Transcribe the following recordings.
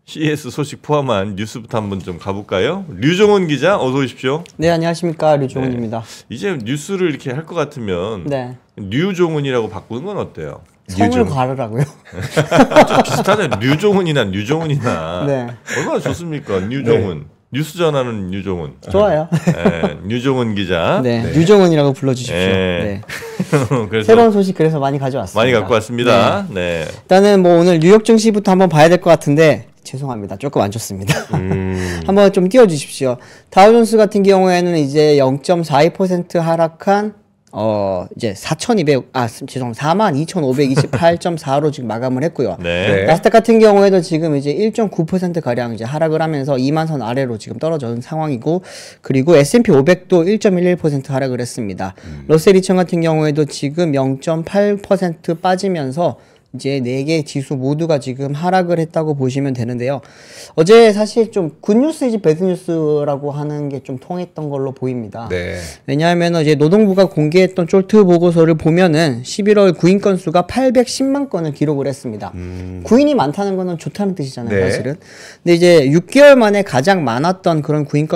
CS 소식 포함한 뉴스부터 한번 좀 가볼까요? 류종훈 기자 어서 오십시오. 네, 안녕하십니까, 류종훈입니다. 네. 이제 뉴스를 이렇게 할 것 같으면 네. 류종훈이라고 바꾸는 건 어때요? 성을 가르라고요? 좀 비슷하네. 류종훈이나 류종훈이나. 네. 얼마나 좋습니까? 류종훈. 네. 뉴스 전하는 류종훈. 좋아요. 네, 류종훈 기자. 네, 네. 류종훈이라고 불러주십시오. 네. 네. 그래서 새로운 소식 그래서 많이 가져왔습니다. 많이 갖고 왔습니다. 네. 네. 일단은 뭐 오늘 뉴욕 증시부터 한번 봐야 될 것 같은데 죄송합니다. 조금 안 좋습니다. 한번 좀 띄워주십시오. 다우존스 같은 경우에는 이제 0.42% 하락한 이제 42,528.4로 지금 마감을 했고요. 네. 나스닥 같은 경우에도 지금 이제 1.9% 가량 이제 하락을 하면서 2만선 아래로 지금 떨어진 상황이고, 그리고 S&P 500도 1.11% 하락을 했습니다. 러셀 2000 같은 경우에도 지금 0.8% 빠지면서 이제 4개 지수 모두가 지금 하락을 했다고 보시면 되는데요. 어제 사실 좀 굿뉴스이지 배드뉴스라고 하는 게 좀 통했던 걸로 보입니다. 네. 왜냐하면 이제 노동부가 공개했던 쫄트 보고서를 보면은 11월 구인 건수가 810만 건을 기록을 했습니다. 구인이 많다는 거는 좋다는 뜻이잖아요, 네. 사실은. 근데 이제 6개월 만에 가장 많았던 그런 구인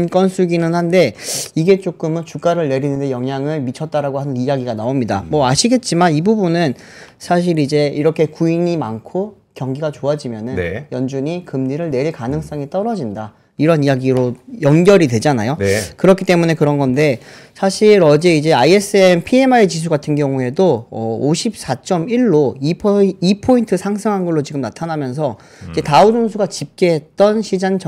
건수기는 한데 이게 조금은 주가를 내리는데 영향을 미쳤다라고 하는 이야기가 나옵니다. 뭐 아시겠지만 이 부분은 사실 이제 이렇게 구인이 많고 경기가 좋아지면은 네. 연준이 금리를 내릴 가능성이 떨어진다. 이런 이야기로 연결이 되잖아요. 네. 그렇기 때문에 그런 건데, 사실 어제 이제 ISM PMI 지수 같은 경우에도 54.1로 2포인트 상승한 걸로 지금 나타나면서 이제 다우존스가 집계했던 시장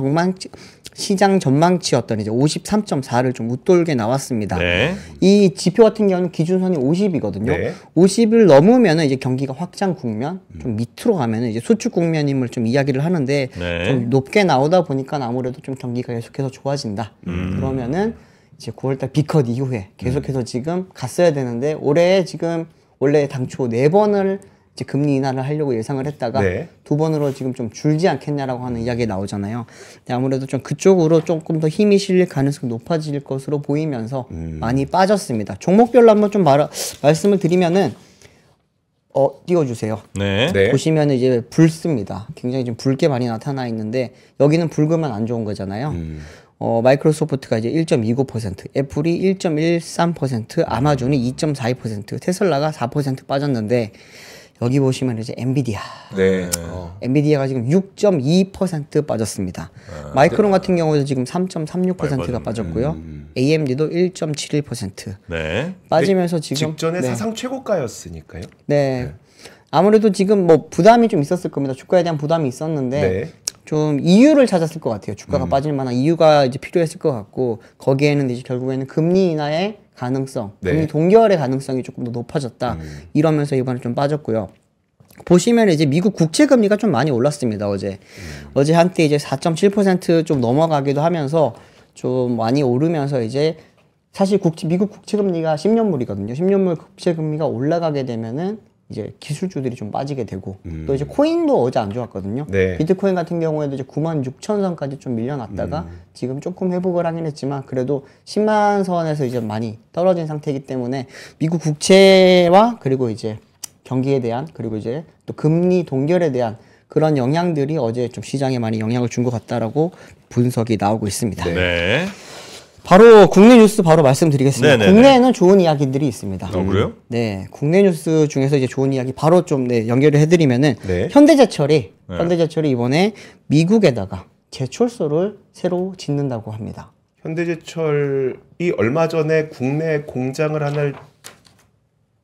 전망치였던 이제 53.4를 좀 웃돌게 나왔습니다. 네. 이 지표 같은 경우는 기준선이 50이거든요. 네. 50을 넘으면은 이제 경기가 확장 국면, 좀 밑으로 가면은 이제 수축 국면임을 좀 이야기를 하는데, 네. 좀 높게 나오다 보니까 아무래도 좀 경기가 계속해서 좋아진다. 그러면은 이제 9월달 비컷 이후에 계속해서 지금 갔어야 되는데, 올해 지금 원래 당초 4번을 이제 금리 인하를 하려고 예상을 했다가 네. 2번으로 지금 좀 줄지 않겠냐라고 하는 이야기 나오잖아요. 근데 아무래도 좀 그쪽으로 조금 더 힘이 실릴 가능성이 높아질 것으로 보이면서 많이 빠졌습니다. 종목별로 한번 좀 말씀을 드리면은 띄워주세요. 네. 네. 보시면 이제 불스입니다. 굉장히 좀 붉게 많이 나타나 있는데 여기는 붉으면 안 좋은 거잖아요. 마이크로소프트가 이제 1.29%, 애플이 1.13%, 아마존이 2.42%, 테슬라가 4% 빠졌는데, 여기 보시면 이제 엔비디아. 네. 엔비디아가 지금 6.2% 빠졌습니다. 마이크론 같은 경우에도 지금 3.36%가 빠졌고요. AMD도 1.71%. 네. 빠지면서 지금 직전에 사상 최고가였으니까요. 네. 아무래도 지금 뭐 부담이 좀 있었을 겁니다. 주가에 대한 부담이 있었는데 네. 좀 이유를 찾았을 것 같아요. 주가가 빠질 만한 이유가 이제 필요했을 것 같고, 거기에는 이제 결국에는 금리 인하의 가능성, 네. 금리 동결의 가능성이 조금 더 높아졌다. 이러면서 이번에 좀 빠졌고요. 보시면 이제 미국 국채 금리가 좀 많이 올랐습니다. 어제 한때 이제 4.7% 좀 넘어가기도 하면서 좀 많이 오르면서 이제 사실 미국 국채 금리가 10년물이거든요. 10년물 국채 금리가 올라가게 되면은 이제 기술주들이 좀 빠지게 되고, 또 이제 코인도 어제 안 좋았거든요. 네. 비트코인 같은 경우에도 이제 96,000선까지 좀 밀려났다가 지금 조금 회복을 하긴 했지만 그래도 10만 선에서 이제 많이 떨어진 상태이기 때문에 미국 국채와 그리고 이제 경기에 대한, 그리고 이제 또 금리 동결에 대한 그런 영향들이 어제 좀 시장에 많이 영향을 준 것 같다라고 분석이 나오고 있습니다. 네. 네. 바로 국내 뉴스 바로 말씀드리겠습니다. 네네네. 국내에는 좋은 이야기들이 있습니다. 그래요? 네, 국내 뉴스 중에서 이제 좋은 이야기 바로 좀 연결을 해드리면은, 네. 현대제철이 이번에 미국에다가 제철소를 새로 짓는다고 합니다. 현대제철이 얼마 전에 국내 공장을 하나를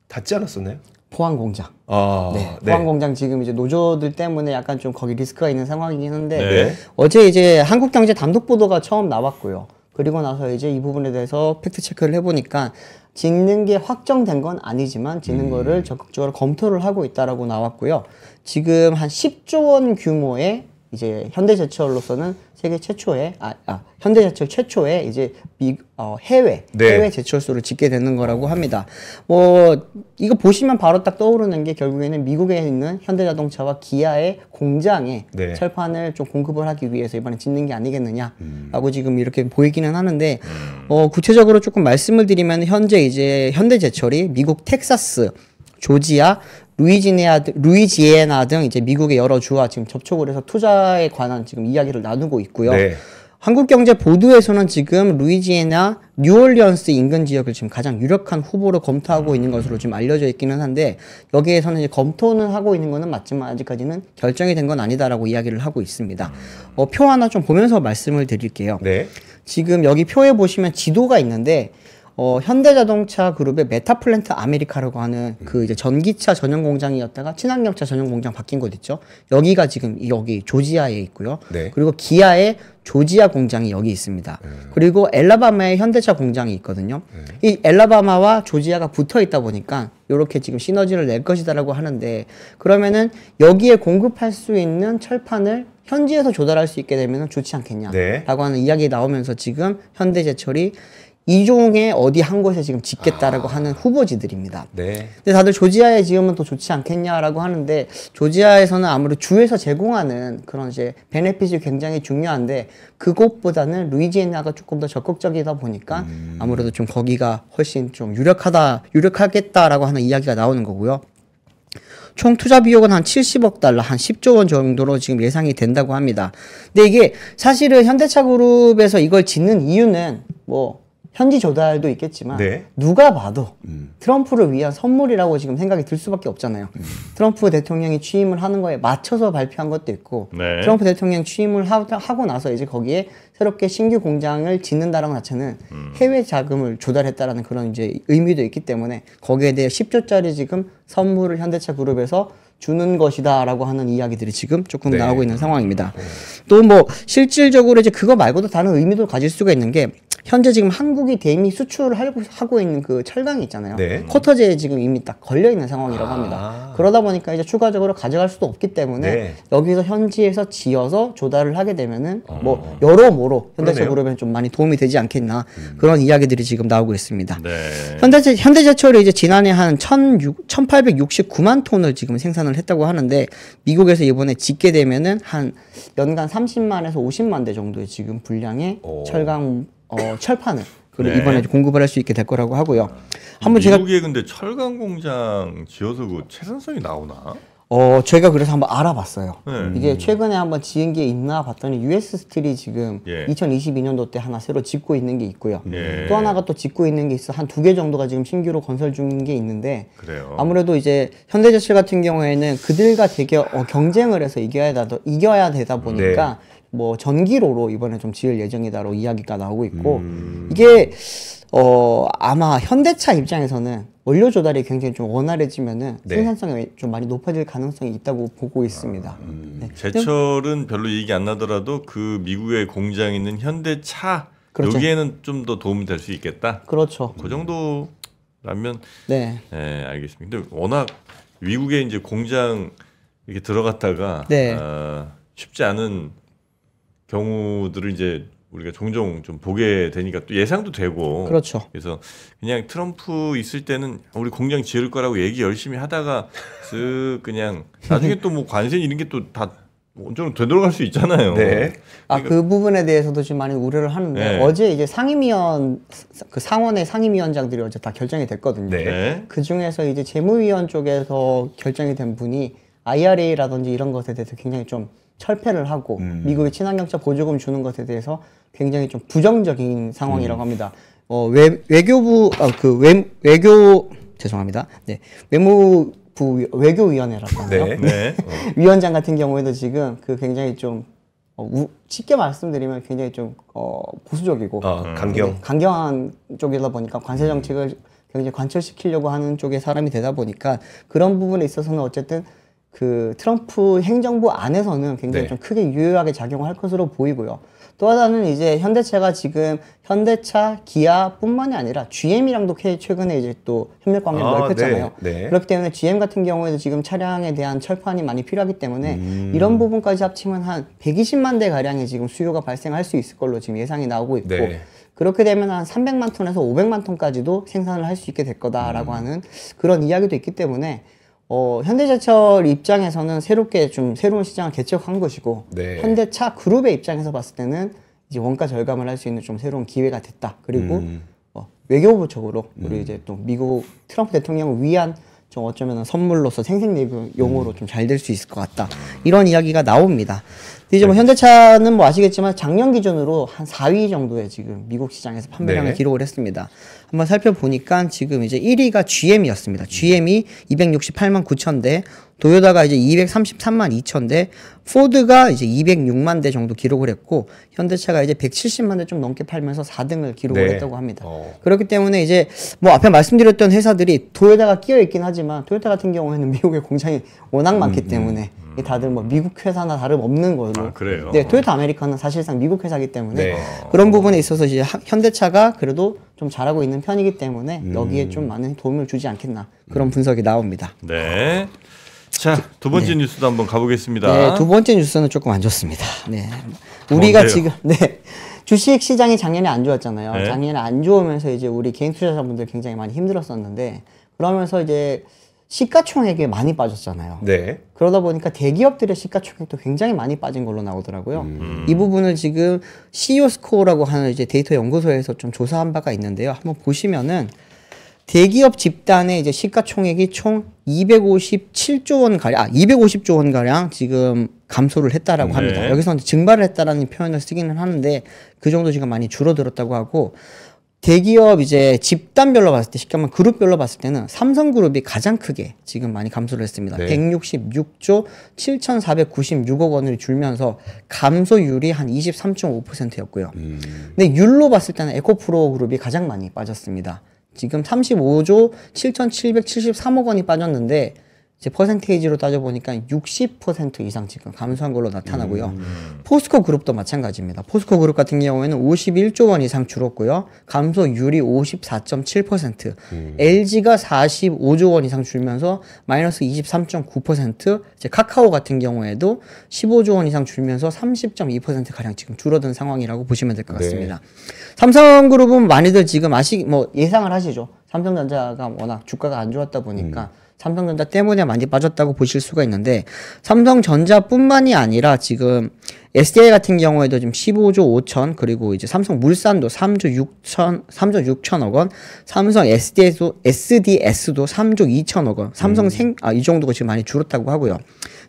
닫지 않았었나요? 포항 공장. 아, 네, 포항 공장 지금 이제 노조들 때문에 약간 좀 거기 리스크가 있는 상황이긴 한데, 네. 어제 이제 한국경제 단독 보도가 처음 나왔고요. 그리고 나서 이제 이 부분에 대해서 팩트 체크를 해보니까 짓는 게 확정된 건 아니지만 짓는 거를 적극적으로 검토를 하고 있다라고 나왔고요. 지금 한 10조 원 규모의 이제 현대제철로서는 세계 최초의 현대제철 최초의 이제 해외 제철소를 짓게 되는 거라고 합니다. 뭐 이거 보시면 바로 딱 떠오르는 게 결국에는 미국에 있는 현대자동차와 기아의 공장에 철판을 좀 공급을 하기 위해서 이번에 짓는 게 아니겠느냐라고 지금 이렇게 보이기는 하는데, 구체적으로 조금 말씀을 드리면 현재 이제 현대제철이 미국 텍사스, 조지아, 루이지애나 등 이제 미국의 여러 주와 지금 접촉을 해서 투자에 관한 지금 이야기를 나누고 있고요. 네. 한국경제보도에서는 지금 루이지애나 뉴올리언스 인근 지역을 지금 가장 유력한 후보로 검토하고 있는 것으로 지금 알려져 있기는 한데 여기에서는 이제 검토는 하고 있는 거는 맞지만 아직까지는 결정이 된 건 아니다라고 이야기를 하고 있습니다. 표 하나 좀 보면서 말씀을 드릴게요. 네. 지금 여기 표에 보시면 지도가 있는데 현대자동차 그룹의 메타플랜트 아메리카라고 하는 그 이제 전기차 전용 공장이었다가 친환경차 전용 공장 바뀐 곳 있죠. 여기가 지금 여기 조지아에 있고요. 네. 그리고 기아의 조지아 공장이 여기 있습니다. 그리고 엘라바마에 현대차 공장이 있거든요. 이 엘라바마와 조지아가 붙어 있다 보니까 이렇게 지금 시너지를 낼 것이다라고 하는데 그러면은 여기에 공급할 수 있는 철판을 현지에서 조달할 수 있게 되면 좋지 않겠냐라고 네. 하는 이야기 나오면서 지금 현대제철이 이종에 어디 한 곳에 지금 짓겠다라고 하는 후보지들입니다. 네. 근데 다들 조지아에 지으면 더 좋지 않겠냐라고 하는데 조지아에서는 아무래도 주에서 제공하는 그런 이제 베네핏이 굉장히 중요한데 그곳보다는 루이지애나가 조금 더 적극적이다 보니까 아무래도 좀 거기가 훨씬 좀 유력하겠다라고 하는 이야기가 나오는 거고요. 총 투자 비용은 한 70억 달러, 한 10조 원 정도로 지금 예상이 된다고 합니다. 근데 이게 사실은 현대차 그룹에서 이걸 짓는 이유는 뭐 현지 조달도 있겠지만 네. 누가 봐도 트럼프를 위한 선물이라고 지금 생각이 들 수밖에 없잖아요. 트럼프 대통령이 취임을 하는 거에 맞춰서 발표한 것도 있고 네. 트럼프 대통령 취임을 하고 나서 이제 거기에 새롭게 신규 공장을 짓는다는 것 자체는 해외 자금을 조달했다라는 그런 이제 의미도 있기 때문에 거기에 대해 10조짜리 지금 선물을 현대차 그룹에서 주는 것이다라고 하는 이야기들이 지금 조금 네. 나오고 있는 상황입니다. 또 뭐 실질적으로 이제 그거 말고도 다른 의미도 가질 수가 있는 게 현재 지금 한국이 대미 수출을 하고 있는 그 철강이 있잖아요. 네. 쿼터제에 지금 이미 딱 걸려 있는 상황이라고 합니다. 그러다 보니까 이제 추가적으로 가져갈 수도 없기 때문에 네. 여기서 현지에서 지어서 조달을 하게 되면은 뭐 여러모로 현대차 그러네요. 그룹에 좀 많이 도움이 되지 않겠나 그런 이야기들이 지금 나오고 있습니다. 네. 현대제철이 이제 지난해 한 1869만 톤을 지금 생산을 했다고 하는데 미국에서 이번에 짓게 되면은 한 연간 30만에서 50만 대 정도의 지금 분량의 철강 철판을 그리고 네. 이번에 공급을 할 수 있게 될 거라고 하고요. 한번 제가 미국에 근데 철강 공장 지어서 그 채산성이 나오나? 제가 그래서 한번 알아봤어요. 네. 이게 최근에 한번 지은 게 있나 봤더니 US 스틸이 지금 예. 2022년도 때 하나 새로 짓고 있는 게 있고요. 예. 또 하나가 또 짓고 있는 게 있어 한 2개 정도가 지금 신규로 건설 중인 게 있는데 그래요. 아무래도 이제 현대제철 같은 경우에는 그들과 되게 경쟁을 해서 이겨야 되다 보니까 뭐 전기로로 이번에 좀 지을 예정이다로 이야기가 나오고 있고 이게 아마 현대차 입장에서는 원료 조달이 굉장히 좀 원활해지면은 네. 생산성이 좀 많이 높아질 가능성이 있다고 보고 있습니다. 네. 제철은 별로 얘기 안 나더라도 그 미국의 공장에 있는 현대차 그렇죠. 여기에는 좀 더 도움이 될 수 있겠다. 그렇죠. 그 정도라면 네. 알겠습니다. 근데 워낙 미국에 이제 공장 이렇게 들어갔다가 네. 쉽지 않은 경우들을 이제 우리가 종종 좀 보게 되니까 또 예상도 되고 그렇죠. 그래서 그냥 트럼프 있을 때는 우리 공장 지을 거라고 얘기 열심히 하다가 쓱 그냥 나중에 또 뭐 관세 이런 게 또 다 좀 되돌아갈 수 있잖아요. 네. 그 부분에 대해서도 지금 많이 우려를 하는데 네. 어제 이제 상임위원 그 상원의 상임위원장들이 어제 다 결정이 됐거든요. 네. 그 중에서 이제 재무위원 쪽에서 결정이 된 분이 IRA라든지 이런 것에 대해서 굉장히 좀 철폐를 하고 미국의 친환경차 보조금 주는 것에 대해서 굉장히 좀 부정적인 상황이라고 합니다. 외교부 죄송합니다. 네. 외교위원회라고 하나요? 네. 네. 위원장 같은 경우에도 지금 그 굉장히 좀 쉽게 말씀드리면 굉장히 좀 보수적이고 강경. 강경한 쪽이다 보니까 관세 정책을 굉장히 관철시키려고 하는 쪽의 사람이 되다 보니까 그런 부분에 있어서는 어쨌든 그 트럼프 행정부 안에서는 굉장히 네. 좀 크게 유효하게 작용할 것으로 보이고요. 또 하나는 이제 현대차가 지금 현대차, 기아뿐만이 아니라 GM이랑도 최근에 이제 또 협력 관계를 넓혔잖아요. 네. 네. 그렇기 때문에 GM 같은 경우에도 지금 차량에 대한 철판이 많이 필요하기 때문에 이런 부분까지 합치면 한 120만 대 가량의 지금 수요가 발생할 수 있을 걸로 지금 예상이 나오고 있고 네. 그렇게 되면 한 300만 톤에서 500만 톤까지도 생산을 할 수 있게 될 거다라고 하는 그런 이야기도 있기 때문에 현대제철 입장에서는 새롭게 좀 새로운 시장을 개척한 것이고 네. 현대차 그룹의 입장에서 봤을 때는 이제 원가 절감을 할 수 있는 좀 새로운 기회가 됐다. 그리고 외교부 쪽으로 우리 이제 또 미국 트럼프 대통령을 위한 좀 어쩌면 선물로서 생색내기용으로 좀 잘 될 수 있을 것 같다. 이런 이야기가 나옵니다. 근데 이제 뭐 현대차는 뭐 아시겠지만 작년 기준으로 한 4위 정도의 지금 미국 시장에서 판매량을 네. 기록을 했습니다. 한번 살펴보니까 지금 이제 1위가 GM이었습니다. GM이 268만 9천 대, 도요타가 이제 233만 2천 대, 포드가 이제 206만 대 정도 기록을 했고, 현대차가 이제 170만 대 좀 넘게 팔면서 4등을 기록을 네. 했다고 합니다. 그렇기 때문에 이제 뭐 앞에 말씀드렸던 회사들이 도요타가 끼어 있긴 하지만 토요타 같은 경우에는 미국의 공장이 워낙 많기 때문에 다들 뭐 미국 회사나 다름없는 걸로. 아, 그래요? 네, 토요타 아메리카는 사실상 미국 회사이기 때문에 네. 그런 부분에 있어서 이제 현대차가 그래도 좀 잘하고 있는 편이기 때문에 여기에 좀 많은 도움을 주지 않겠나 그런 분석이 나옵니다. 네. 자, 두 번째 뉴스도 한번 가보겠습니다. 네, 두 번째 뉴스는 조금 안 좋습니다. 네. 우리가 뭔데요? 지금 주식 시장이 작년에 안 좋았잖아요. 네. 작년에 안 좋으면서 이제 우리 개인 투자자분들 굉장히 많이 힘들었었는데 그러면서 이제 시가총액이 많이 빠졌잖아요. 네. 그러다 보니까 대기업들의 시가총액도 굉장히 많이 빠진 걸로 나오더라고요. 이 부분을 지금 CEO 스코어라고 하는 이제 데이터 연구소에서 좀 조사한 바가 있는데요. 한번 보시면은 대기업 집단의 이제 시가총액이 총 257조 원 가량, 250조 원 가량 지금 감소를 했다라고 합니다. 네. 여기서 증발을 했다라는 표현을 쓰기는 하는데 그 정도 지금 많이 줄어들었다고 하고 대기업 이제 집단별로 봤을 때, 쉽게 말하면 그룹별로 봤을 때는 삼성그룹이 가장 크게 지금 많이 감소를 했습니다. 네. 166조 7,496억 원을 줄면서 감소율이 한 23.5%였고요. 근데 율로 봤을 때는 에코프로 그룹이 가장 많이 빠졌습니다. 지금 35조 7,773억 원이 빠졌는데 이제 퍼센테이지로 따져보니까 60% 이상 지금 감소한 걸로 나타나고요. 포스코 그룹도 마찬가지입니다. 포스코 그룹 같은 경우에는 51조 원 이상 줄었고요. 감소율이 54.7%. LG가 45조 원 이상 줄면서 마이너스 23.9%. 이제 카카오 같은 경우에도 15조 원 이상 줄면서 30.2% 가량 지금 줄어든 상황이라고 보시면 될 것 같습니다. 삼성그룹은 많이들 지금 예상을 하시죠. 삼성전자가 워낙 주가가 안 좋았다 보니까 삼성전자 때문에 많이 빠졌다고 보실 수가 있는데 삼성전자뿐만이 아니라 지금 SDI 같은 경우에도 지금 15조 5천 그리고 이제 삼성물산도 3조 6천억 원, 삼성 SDS도 3조 2천억 원, 이 정도가 지금 많이 줄었다고 하고요.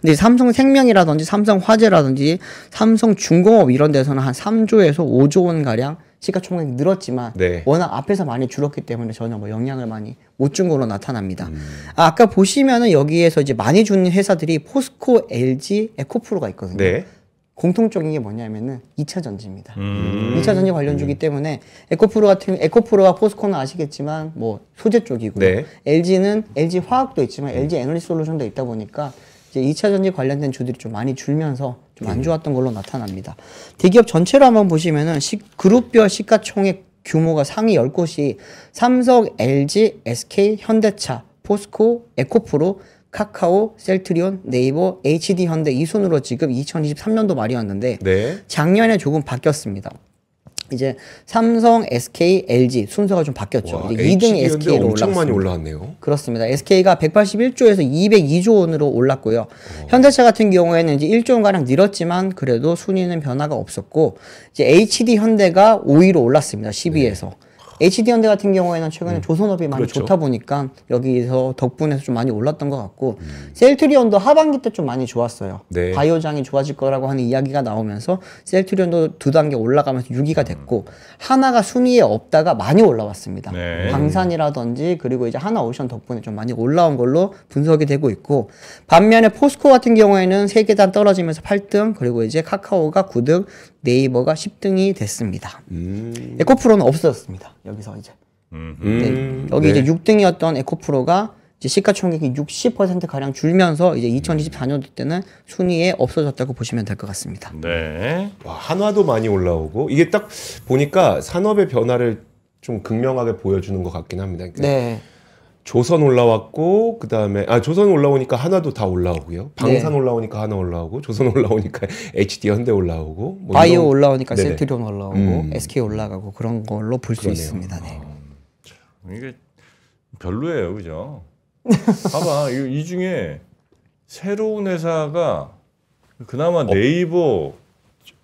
근데 삼성생명이라든지 삼성화재라든지 삼성중공업 이런 데서는 한 3조에서 5조 원 가량 시가총액이 늘었지만 네. 워낙 앞에서 많이 줄었기 때문에 전혀 뭐 영향을 많이 못 준 걸로 나타납니다. 아까 보시면은 여기에서 이제 많이 주는 회사들이 포스코, LG, 에코프로가 있거든요. 네. 공통적인 게 뭐냐면은 2차 전지입니다. 2차 전지 관련주기 때문에 에코프로와 포스코는 아시겠지만 뭐 소재 쪽이고요. 네. LG는 LG 화학도 있지만 LG 에너지 솔루션도 있다 보니까 이제 2차 전지 관련된 주들이 좀 많이 줄면서 좀 안 좋았던 걸로 나타납니다. 대기업 전체로 한번 보시면은 그룹별 시가총액 규모가 상위 10곳이 삼성, LG, SK, 현대차, 포스코, 에코프로, 카카오, 셀트리온, 네이버, HD현대 이 순으로 지금 2023년도 말이었는데 네. 작년에 조금 바뀌었습니다. 이제 삼성, SK, LG 순서가 좀 바뀌었죠. 와, 이제 2등이 SK로 엄청 많이 올랐습니다. 올라왔네요. 그렇습니다. SK가 181조에서 202조 원으로 올랐고요. 현대차 같은 경우에는 이제 1조 원 가량 늘었지만 그래도 순위는 변화가 없었고 이제 HD 현대가 5위로 올랐습니다. 10위에서. HD 현대 같은 경우에는 최근에 조선업이 많이 그렇죠. 좋다 보니까 여기서 덕분에서 좀 많이 올랐던 것 같고 셀트리온도 하반기 때 좀 많이 좋았어요. 네. 바이오장이 좋아질 거라고 하는 이야기가 나오면서 셀트리온도 2단계 올라가면서 6위가 됐고 하나가 순위에 없다가 많이 올라왔습니다. 네. 방산이라든지 그리고 이제 하나오션 덕분에 좀 많이 올라온 걸로 분석이 되고 있고 반면에 포스코 같은 경우에는 3계단 떨어지면서 8등 그리고 이제 카카오가 9등 네이버가 10등이 됐습니다. 에코프로는 없어졌습니다. 여기서 이제 여기 이제 6등이었던 에코프로가 이제 시가총액이 60% 가량 줄면서 이제 2024년도 때는 순위에 없어졌다고 보시면 될 것 같습니다. 네. 와, 한화도 많이 올라오고 이게 딱 보니까 산업의 변화를 좀 극명하게 보여주는 것 같긴 합니다. 그러니까 네. 조선 올라왔고 그다음에 조선 올라오니까 한화도 다 올라오고요. 방산 올라오니까 한화 올라오고 조선 올라오니까 HD 현대 올라오고 뭐 바이오 이런- 올라오니까 네네. 셀트리온 올라오고 SK 올라가고 그런 걸로 볼 수 그러네요. 있습니다. 네. 이게 별로예요, 그죠? 봐봐, 이 중에 새로운 회사가 그나마 네이버,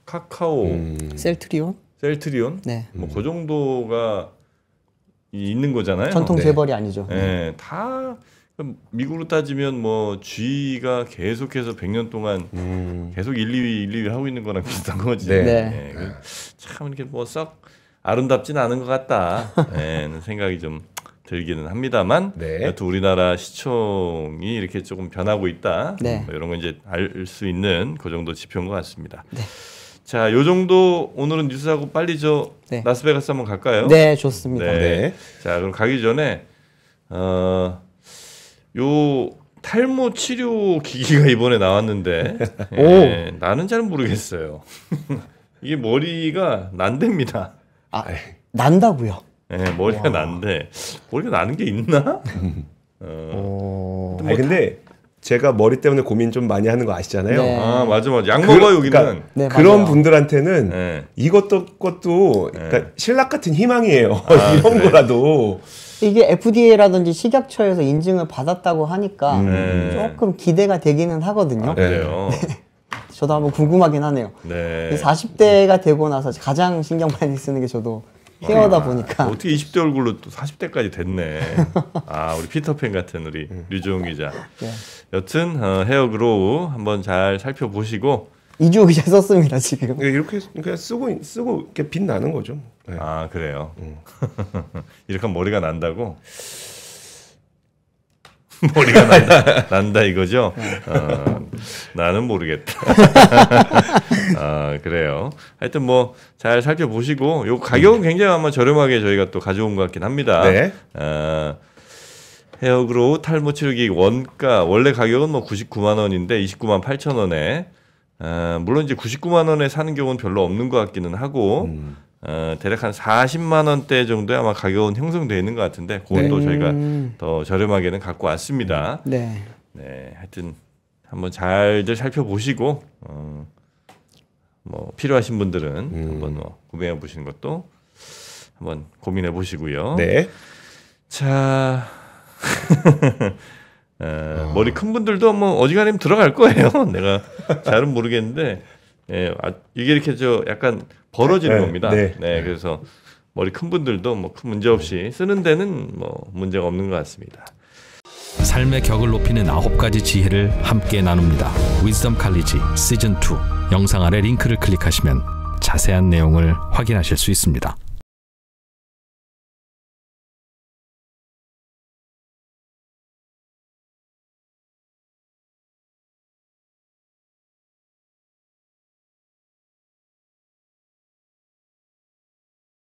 카카오, 셀트리온? 셀트리온, 네. 뭐 그 정도가 있는 거잖아요. 전통 네. 재벌이 아니죠. 예, 다 미국으로 따지면 뭐 G가 계속해서 100년 동안 계속 1, 2위 하고 있는 거랑 비슷한 거지. 네. 네. 참 이렇게 뭐 썩 아름답진 않은 것 같다. 네, 생각이 좀 들기는 합니다만 네. 여튼 우리나라 시총이 이렇게 조금 변하고 있다. 네. 뭐 이런 거 이제 알 수 있는 그 정도 지표인 것 같습니다. 네. 자, 요 정도 오늘은 뉴스하고 빨리 네. 라스베가스 한번 갈까요? 네, 좋습니다. 네. 네. 자, 그럼 가기 전에 요 탈모 치료 기기가 이번에 나왔는데 예, 나는 잘 모르겠어요. 이게 머리가 난답니다. 아, 난다고요? 예, 머리가 난데 머리가 나는 게 있나? 아니 근데 제가 머리 때문에 고민 좀 많이 하는 거 아시잖아요. 네. 아 맞아. 약 먹어 여기는. 그러니까 네, 그런 맞아요. 분들한테는 네. 이것도 그러니까 신락 같은 희망이에요. 이런 그래. 거라도. 이게 FDA라든지 식약처에서 인증을 받았다고 하니까 네. 조금 기대가 되기는 하거든요. 아, 그래요. 저도 한번 궁금하긴 하네요. 네. 40대가 되고 나서 가장 신경 많이 쓰는 게 저도 헤어다 보니까 어떻게 20대 얼굴로 또 40대까지 됐네. 아 우리 피터팬 같은 우리 류종훈 기자. 네. 여튼 헤어 그로우 한번 잘 살펴보시고. 이주호 기자 썼습니다 지금. 이렇게 그냥 쓰고 이렇게 빛 나는 거죠. 네. 아 그래요. 이렇게 하면 머리가 난다고. 머리가 난다 이거죠. 나는 모르겠다. 아 그래요. 하여튼 뭐 잘 살펴보시고 요 가격은 굉장히 아마 저렴하게 저희가 또 가져온 것 같긴 합니다. 네. 헤어그로우 탈모 치료기 원가 원래 가격은 뭐 99만 원인데 29만 8천 원에 물론 이제 99만 원에 사는 경우는 별로 없는 것 같기는 하고 대략 한 40만 원대 정도에 아마 가격은 형성되어 있는 것 같은데 그것도 저희가 더 저렴하게는 갖고 왔습니다. 네. 네, 하여튼 한번 잘들 살펴보시고 뭐 필요하신 분들은 한번 뭐 구매해 보시는 것도 한번 고민해 보시고요. 네. 자. 머리 큰 분들도 뭐 어지간하면 들어갈 거예요. 내가 잘은 모르겠는데 이게 이렇게 약간 벌어지는 네, 겁니다. 네. 네, 그래서 머리 큰 분들도 뭐 큰 문제 없이 쓰는 데는 뭐 문제가 없는 것 같습니다. 삶의 격을 높이는 9가지 지혜를 함께 나눕니다. 위즈덤 칼리지 시즌 2 영상 아래 링크를 클릭하시면 자세한 내용을 확인하실 수 있습니다.